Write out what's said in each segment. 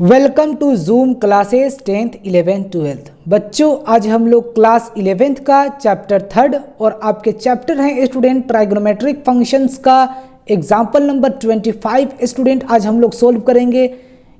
Welcome to zoom classes 10th 11th 12th। बच्चों आज हम लोग क्लास 11th का चैप्टर 3rd और आपके चैप्टर हैं स्टूडेंट ट्राइगोनोमेट्रिक फंक्शंस का एग्जाम्पल नंबर 25 स्टूडेंट आज हम लोग सोल्व करेंगे।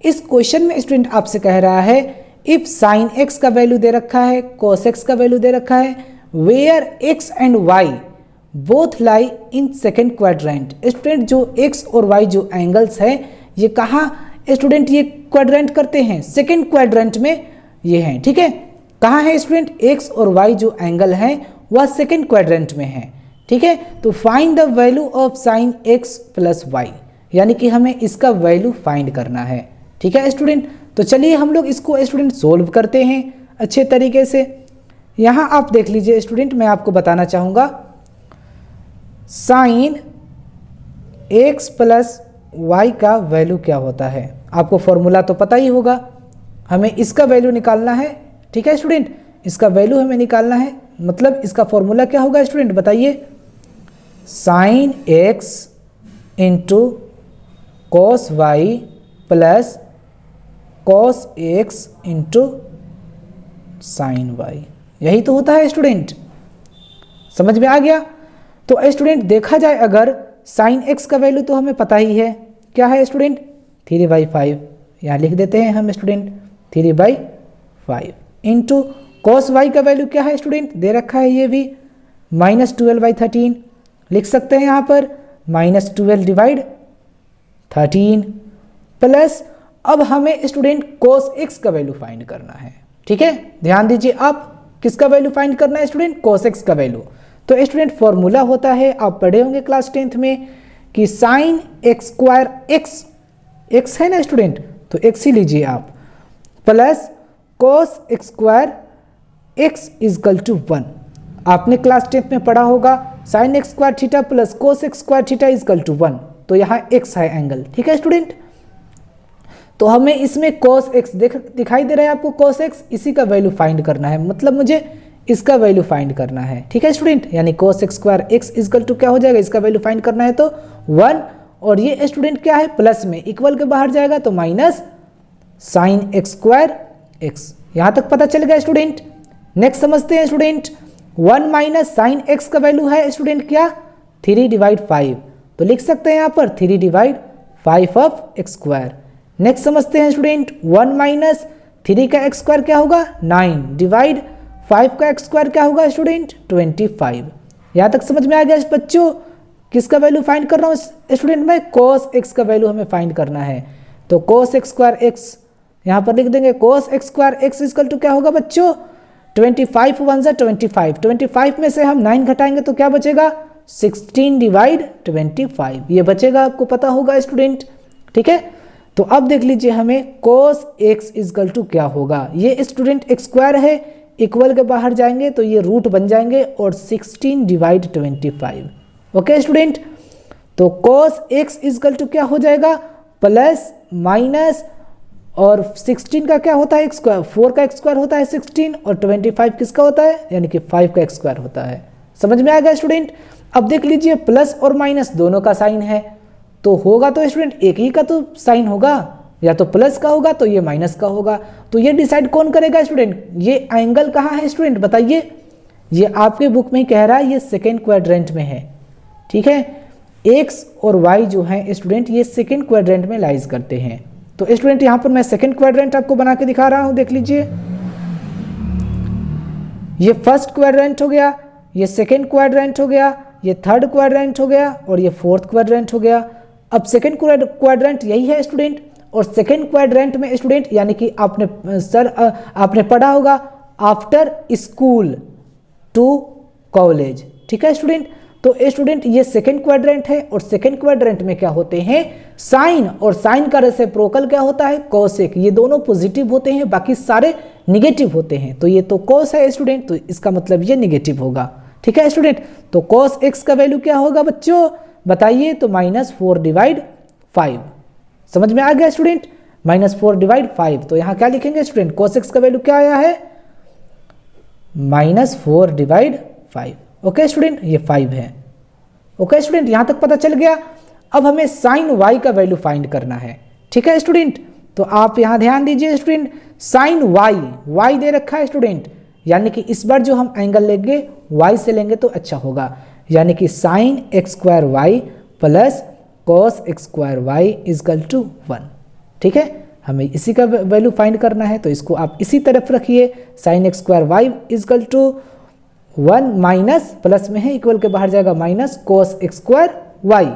इस क्वेश्चन में स्टूडेंट आपसे कह रहा है इफ साइन एक्स का वैल्यू दे रखा है, कॉस एक्स का वैल्यू दे रखा है, where x and y both lie in second quadrant. Student जो एक्स और वाई जो एंगल्स है ये कहाँ स्टूडेंट ये क्वाड्रेंट करते हैं, सेकेंड क्वाड्रेंट में ये हैं। ठीक है, कहाँ है स्टूडेंट एक्स और वाई जो एंगल हैं वह सेकेंड क्वाड्रेंट में है। ठीक है, तो find the value of sine x plus y, यानी कि हमें इसका वैल्यू फाइंड करना है। ठीक है स्टूडेंट, तो चलिए हम लोग इसको स्टूडेंट सोल्व करते हैं अच्छे तरीके से। यहाँ आप देख लीजिए स्टूडेंट, मैं आपको बताना चाहूँगा साइन एक्स प्लस वाई का वैल्यू क्या होता है। आपको फॉर्मूला तो पता ही होगा, हमें इसका वैल्यू निकालना है। ठीक है स्टूडेंट, इसका वैल्यू हमें निकालना है, मतलब इसका फॉर्मूला क्या होगा स्टूडेंट बताइए। Sine x into cos y plus cos x into sine y, यही तो होता है स्टूडेंट। समझ में आ गया। तो स्टूडेंट देखा जाए अगर साइन एक्स का वैल्यू तो हमें पता ही है, क्या है स्टूडेंट 3/5, यहाँ लिख देते हैं हम स्टूडेंट 3/5 इंटू कॉस वाई का वैल्यू क्या है स्टूडेंट दे रखा है ये भी -12/13, लिख सकते हैं यहाँ पर -12/13 प्लस अब हमें स्टूडेंट कॉस एक्स का वैल्यू फाइंड करना है। ठीक है, ध्यान दीजिए आप किसका वैल्यू फाइंड करना है स्टूडेंट, कॉस एक्स का वैल्यू। तो स्टूडेंट फॉर्मूला होता है, आप पढ़े होंगे क्लास 10th में कि साइन एक्स स्क्वायर एक्स है ना स्टूडेंट, तो एक्स ही लीजिए आप, plus cos x square x equal to 1। आपने क्लास 10th में पढ़ा होगा sine x square theta plus cos x square theta equal to 1, तो यहाँ एक्स है एंगल। ठीक है स्टूडेंट, तो हमें इसमें कॉस एक्स दिखाई दे रहा है आपको, कॉस एक्स, इसी का वैल्यू फाइंड करना है, मतलब मुझे इसका वैल्यू फाइंड करना है। ठीक है स्टूडेंट, यानी cos x square x equal to क्या हो जाएगा, इसका वैल्यू फाइंड करना है तो 1, और ये स्टूडेंट क्या है प्लस में, इक्वल के बाहर जाएगा तो minus sign x square x. यहाँ तक पता चल गया स्टूडेंट। नेक्स्ट समझते हैं स्टूडेंट, 1 माइनस साइन एक्स का वैल्यू है स्टूडेंट क्या 3/5, तो लिख सकते हैं यहाँ पर 3/5 ऑफ एक्स स्क्वायर। नेक्स्ट समझते हैं स्टूडेंट 1 माइनस 3 का एक्स स्क्वायर क्या होगा 9 डिवाइड 5 का एक्स स्क्वायर क्या होगा स्टूडेंट 25। यहाँ तक समझ में आ गया बच्चों, किसका वैल्यू फाइंड कर रहा हूँ स्टूडेंट में, cos एक्स का वैल्यू हमें फाइंड करना है। तो cos एक्स स्क्वायर एक्स यहाँ पर लिख देंगे, cos x square x equal to क्या होगा बच्चों 25 1 जा 25 में से हम 9 घटाएंगे तो क्या बचेगा 16/25, ये बचेगा, आपको पता होगा स्टूडेंट। ठीक है, तो अब देख लीजिए हमें cos एक्स इजकल टू क्या होगा, ये स्टूडेंट एक्स स्क्वायर है, इक्वल के बाहर जाएंगे तो ये रूट बन जाएंगे और 16/25। ओके स्टूडेंट, तो cos एक्स इजकल टू क्या हो जाएगा प्लस माइनस, और 16 का क्या होता है एक्स स्क्वायर, 4 का एक्स स्क्वायर होता है 16, और 25 किसका होता है यानी कि 5 का एक्स स्क्वायर होता है। समझ में आ गया स्टूडेंट। अब देख लीजिए प्लस और माइनस दोनों का साइन है, तो होगा तो स्टूडेंट एक ही का तो साइन होगा, या तो प्लस का होगा तो ये माइनस का होगा, तो ये डिसाइड कौन करेगा स्टूडेंट, ये एंगल कहाँ है स्टूडेंट बताइए। ये आपके बुक में ही कह रहा है ये सेकेंड क्वाड्रेंट में है। ठीक है, एक्स और वाई जो है स्टूडेंट ये सेकेंड क्वाड्रेंट में लाइज करते हैं। तो स्टूडेंट यहाँ पर मैं सेकेंड क्वाड्रेंट आपको बना के दिखा रहा हूँ, देख लीजिए, ये फर्स्ट क्वाड्रेंट हो गया, ये सेकेंड क्वाड्रेंट हो गया, ये थर्ड क्वाड्रेंट हो गया, और ये फोर्थ क्वाड्रेंट हो गया। अब सेकेंड क्वाड्रेंट यही है स्टूडेंट, और सेकेंड क्वाड्रेंट में स्टूडेंट यानी कि आपने पढ़ा होगा आफ्टर स्कूल टू कॉलेज। ठीक है स्टूडेंट, तो स्टूडेंट ये सेकेंड क्वाड्रेंट है, और सेकेंड क्वाड्रेंट में क्या होते हैं साइन, और साइन का रेसिप्रोकल क्या होता है कोसेक, ये दोनों पॉजिटिव होते हैं, बाकी सारे निगेटिव होते हैं। तो ये तो कोस है स्टूडेंट, तो इसका मतलब ये निगेटिव होगा। ठीक है स्टूडेंट, तो cos एक्स का वैल्यू क्या होगा बच्चों बताइए, तो -4/5। समझ में आ गया स्टूडेंट, -4/5। तो यहाँ क्या लिखेंगे स्टूडेंट, cos एक्स का वैल्यू क्या आया है -4/5। ओके स्टूडेंट, ये 5 है। ओके स्टूडेंट, यहाँ तक पता चल गया। अब हमें साइन वाई का वैल्यू फाइंड करना है। ठीक है स्टूडेंट, तो आप यहाँ ध्यान दीजिए स्टूडेंट, साइन वाई दे रखा है स्टूडेंट, यानी कि इस बार जो हम एंगल लेंगे वाई से लेंगे तो अच्छा होगा, यानी कि sine x square y plus cos x square y equal to 1। ठीक है, हमें इसी का वैल्यू फाइंड करना है, तो इसको आप इसी तरफ रखिए, sine x square y equal to 1 minus, plus में है इक्वल के बाहर जाएगा minus cos x square y.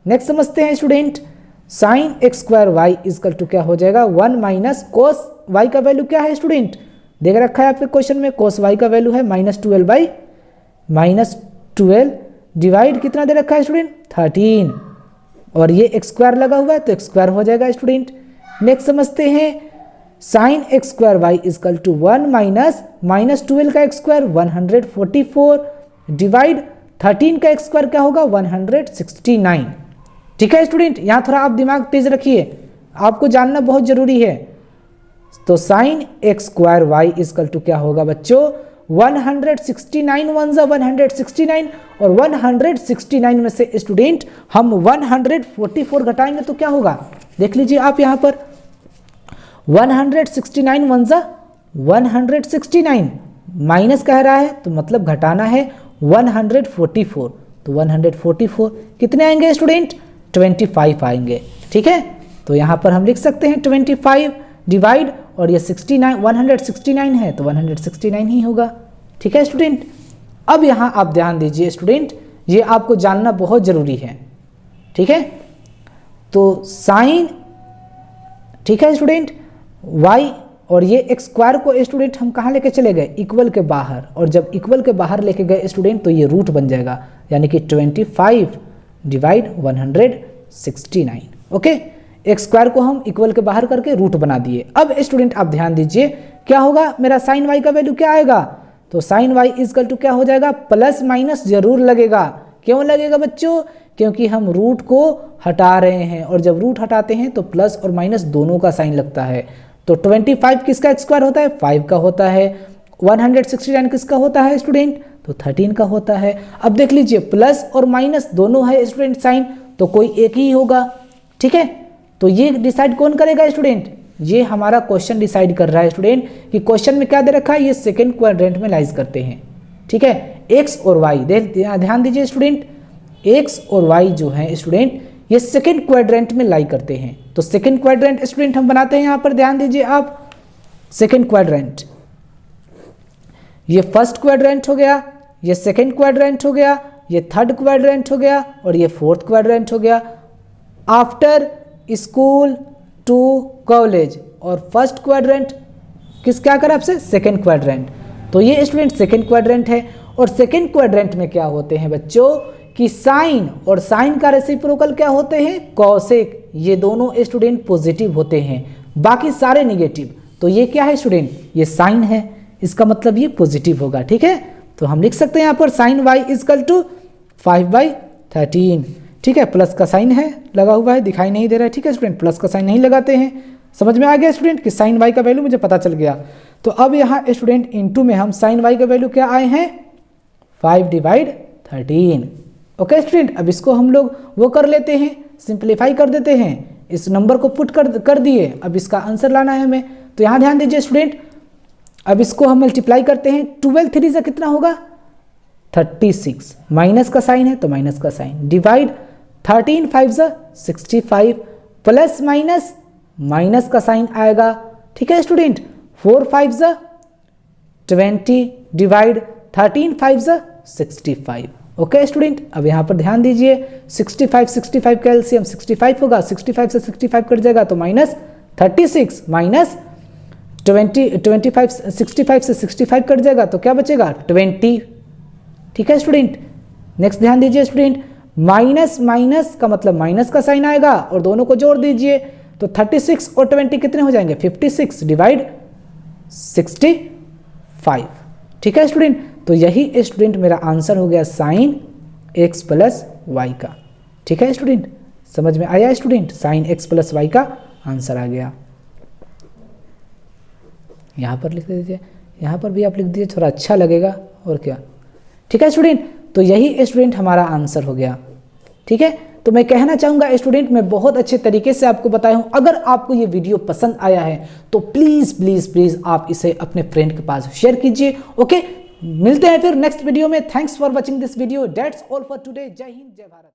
Next समझते हैं student, sine x square y equal to क्या हो जाएगा 1 माइनस कॉस वाई का वैल्यू क्या है स्टूडेंट, देख रखा है आपके क्वेश्चन में, कॉस वाई का वैल्यू है -12 डिवाइड कितना दे रखा है स्टूडेंट 13, और ये एक्स स्क्वायर लगा हुआ है तो एक्स स्क्वायर हो जाएगा स्टूडेंट। नेक्स्ट समझते हैं, sine x square y equal to 1 minus -12 का एक्स स्क्वायर 144 डिवाइड 13 का एक्स स्क्वायर क्या होगा 169। ठीक है स्टूडेंट, यहाँ थोड़ा आप दिमाग तेज रखिए, आपको जानना बहुत जरूरी है। तो sine x square y equal to क्या होगा बच्चों 169 वन जा 169, और 169 में से स्टूडेंट हम 144 घटाएंगे तो क्या होगा, देख लीजिए आप यहाँ पर 169 वन जा 169 माइनस कह रहा है तो मतलब घटाना है 144, तो 144 कितने आएंगे स्टूडेंट 25 आएंगे। ठीक है, तो यहाँ पर हम लिख सकते हैं 25 डिवाइड, और ये 169 है तो 169 ही होगा। ठीक है स्टूडेंट, अब यहाँ आप ध्यान दीजिए स्टूडेंट, ये आपको जानना बहुत ज़रूरी है। ठीक है, तो साइन, ठीक है स्टूडेंट, वाई और ये एक्स स्क्वायर को स्टूडेंट हम कहाँ लेके चले गए इक्वल के बाहर, और जब इक्वल के बाहर लेके गए स्टूडेंट तो ये रूट बन जाएगा, यानी कि 25 डिवाइड 169। ओके, एक्स स्क्वायर को हम इक्वल के बाहर करके रूट बना दिए। अब स्टूडेंट आप ध्यान दीजिए क्या होगा, मेरा साइन वाई का वैल्यू क्या आएगा, तो साइन वाई इजकल टू क्या हो जाएगा, प्लस माइनस जरूर लगेगा। क्यों लगेगा बच्चों, क्योंकि हम रूट को हटा रहे हैं, और जब रूट हटाते हैं तो प्लस और माइनस दोनों का साइन लगता है। तो 25 किसका एक्स स्क्वायर होता है 5 का होता है, 169 किसका होता है स्टूडेंट तो 13 का होता है। अब देख लीजिए प्लस और माइनस दोनों है स्टूडेंट साइन, तो कोई एक ही होगा। ठीक है, तो ये डिसाइड कौन करेगा स्टूडेंट, ये हमारा क्वेश्चन डिसाइड कर रहा है स्टूडेंट, कि क्वेश्चन में क्या दे रखा है, ये सेकंड क्वाड्रेंट में लाइज करते हैं। ठीक है, एक्स और वाई ध्यान दीजिए स्टूडेंट, एक्स और वाई जो है स्टूडेंट ये सेकंड क्वाड्रेंट में लाई करते हैं। तो सेकंड क्वाड्रेंट स्टूडेंट हम बनाते हैं, यहाँ पर ध्यान दीजिए आप, सेकंड क्वाड्रेंट, ये फर्स्ट क्वाड्रेंट हो गया, ये सेकंड क्वाड्रेंट हो गया, ये थर्ड क्वाड्रेंट हो गया, और ये फोर्थ क्वाड्रेंट हो गया। आफ्टर स्कूल टू कॉलेज, और फर्स्ट क्वाड्रेंट किस क्या करा आपसे सेकंड क्वाड्रेंट, तो ये स्टूडेंट सेकंड क्वाड्रेंट है। और सेकंड क्वाड्रेंट में क्या होते हैं बच्चों कि साइन और साइन का रेसिप्रोकल क्या होते हैं कॉसेक, ये दोनों स्टूडेंट पॉजिटिव होते हैं, बाकी सारे निगेटिव। तो ये क्या है स्टूडेंट, ये साइन है, इसका मतलब ये पॉजिटिव होगा। ठीक है, तो हम लिख सकते हैं यहाँ पर साइन वाई इजकल टू 5/13। ठीक है, प्लस का साइन है लगा हुआ है, दिखाई नहीं दे रहा है। ठीक है स्टूडेंट, प्लस का साइन नहीं लगाते हैं। समझ में आ गया स्टूडेंट कि साइन वाई का वैल्यू मुझे पता चल गया। तो अब यहाँ स्टूडेंट इनटू में हम साइन वाई का वैल्यू क्या आए हैं 5/13। ओके स्टूडेंट, अब इसको हम लोग वो कर लेते हैं, सिंप्लीफाई कर देते हैं, इस नंबर को पुट कर दिए। अब इसका आंसर लाना है हमें, तो यहाँ ध्यान दीजिए स्टूडेंट, अब इसको हम मल्टीप्लाई करते हैं, 12 3 से कितना होगा 36, माइनस का साइन है तो माइनस का साइन, डिवाइड 13 5 से 65, प्लस माइनस माइनस का साइन आएगा। ठीक है स्टूडेंट, 4 5 से 20 डिवाइड 13 5 से 65। ओके स्टूडेंट, अब यहाँ पर ध्यान दीजिए 65 का एलसीएम 65 होगा, 65 से 65 कट जाएगा तो माइनस 36 माइनस 25 65 से 65 कट जाएगा तो क्या बचेगा 20। ठीक है स्टूडेंट, नेक्स्ट ध्यान दीजिए स्टूडेंट, माइनस माइनस का मतलब माइनस का साइन आएगा और दोनों को जोड़ दीजिए तो 36 और 20 कितने हो जाएंगे 56 डिवाइड 65। ठीक है स्टूडेंट, तो यही स्टूडेंट मेरा आंसर हो गया साइन x प्लस वाई का। ठीक है स्टूडेंट, समझ में आया student, sine x plus y का आंसर आ गया। यहाँ पर लिख दीजिए, यहाँ पर भी आप लिख दीजिए, थोड़ा अच्छा लगेगा और क्या। ठीक है स्टूडेंट, तो यही स्टूडेंट हमारा आंसर हो गया। ठीक है, तो मैं कहना चाहूँगा स्टूडेंट, मैं बहुत अच्छे तरीके से आपको बताया हूँ। अगर आपको ये वीडियो पसंद आया है तो प्लीज़ प्लीज़ प्लीज़ आप इसे अपने फ्रेंड के पास शेयर कीजिए। ओके, मिलते हैं फिर नेक्स्ट वीडियो में। Thanks for watching this video. That's all for today. जय हिंद, जय भारत।